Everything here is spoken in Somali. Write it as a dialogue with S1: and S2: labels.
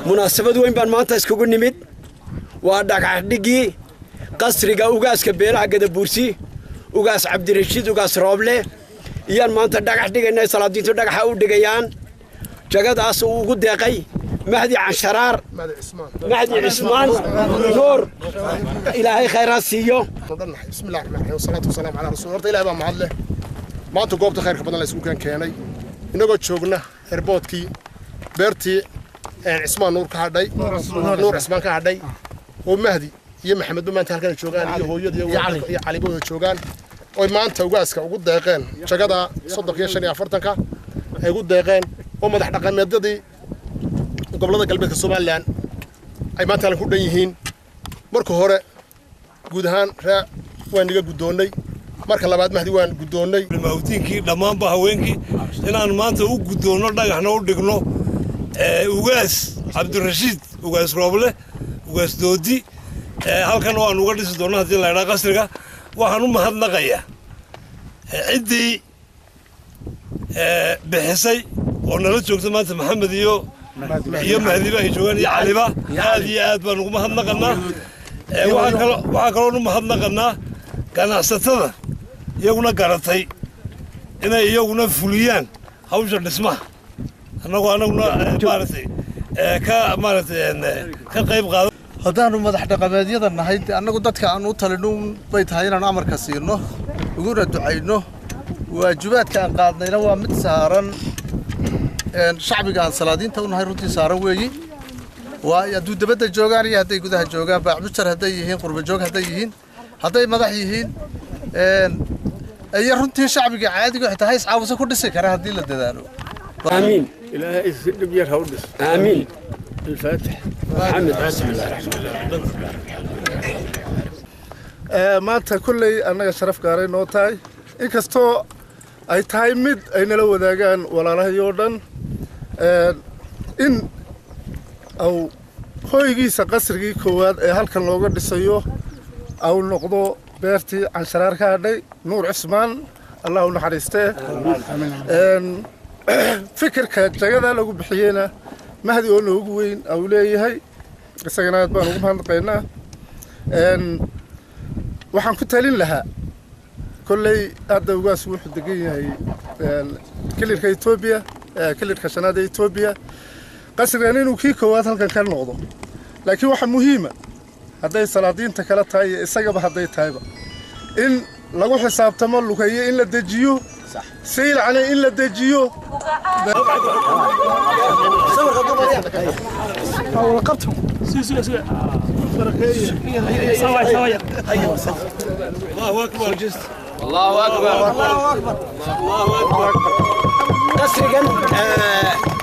S1: مناسبة وين بان مانتا اسكوغو نميد ودغح دغي قصري Ugaaska beelaha Gadabursi Ugaas Cabdirashiid Ugaas Rooble iyaan maanta dhagax dhigaynay salaadiintu dhagaxa u dhigayaan jagadaas uu ugu deeqay Mahdi Cansharaar Mahdi Cismaan Nuur Ilaahay khayraad siiyo
S2: bismillaah rahmaani rahiim salaatu wasalaam ala rasuulillah Ilaahay baa mahad leh maanta goobta khayrka badan la isku keenay inagoo joogna airportkii beertii Cismaan Nuur ka hadhay Nuur Cismaan ka hadhay oo Mahdi iyo Maxamed maanta halkan joogaan iyo hooyada iyo Cali boo joogaan oo maanta Ugaaska ugu deeqeen jagada 35 ay ugu deeqeen oo madax dhaqameedyadii gobolada galbeedka Soomaaliland ay maanta halkan ku dhan yihiin marka hore guud ahaan waan iga gudoonay marka labaad Mahdi waan gudoonay
S3: mawtiinkii dhamaan ba haweenkii inaan maanta u gudoono dhagaxna u dhigno Ugaas Cabdirashiid Ugaas Rooble Ugaas Doodi halkan waan uga dhisi doonaa hadii la yiraahdo qasriga waxaan u mahadnaqayaa cidii bixisay oo nala joogta maanta Maxamed iyo Mahdi baa joogan iyo Caliba aad baan ugu mahadnaqanaa waxa kale oo mahadnaqanaa ganacsatada iyaguna garatay inay iyaguna fuliyaan hawsha dhismaha anaguna maartay ka qayb qaado
S4: haddaanu madax dhaqameedyada nahay annagu dadka aan u talino bay tahay inaan amarka siino uguna ducayno waajibaadka aan qaadnayna waa mid saaran shacbiga aan salaadiinta u nahay runtii saaran weeyi waa hadduu dibadda joogaan iyo hadday gudaha joogaan baaxbujar hadday yihiin qurba joog hadday yihiin hadday madax yihiin ay runtii shacbiga caadiga xitaa hays caawisa ku dhisi kara haddii la dadaalo
S1: آمين
S5: إلهي يسلم يرها ودس
S1: آمين
S5: الفاتح
S1: محمد
S4: maanta kulley annaga sharaf gaaray noo tahay inkastoo ay tahay mid ay nala wadaagaan walaalahayoo dhan in au hoygiisa qasrigii koowaad ee halkan looga dhisayo au noqdo beertii Cansharaar ka hadhay Nuur Cismaan Allah u naxariistee fikirka jagada lagu bixiyayna Mahdi oo noogu weyn au leeyahay isagana aad baan ugu mahadnaqaynaa waxaan ku talin lahaa kulley hadda Ugaas wuxuu degan yahay kilirka Itoobiya kilirka shanaad ee Itoobiya qasrigan inuu kii koowaad halkan ka noqdo laakiin waxa muhiim ah hadday salaadiinta kala tahay isagaba hadday tahayba in lagu xisaabtamo luqeeyo in la dejiyo سيل عليه إلا دجيو
S5: وقفتهم سوي سوايا
S3: الله أكبر
S1: الله أكبر الله أكبر قصري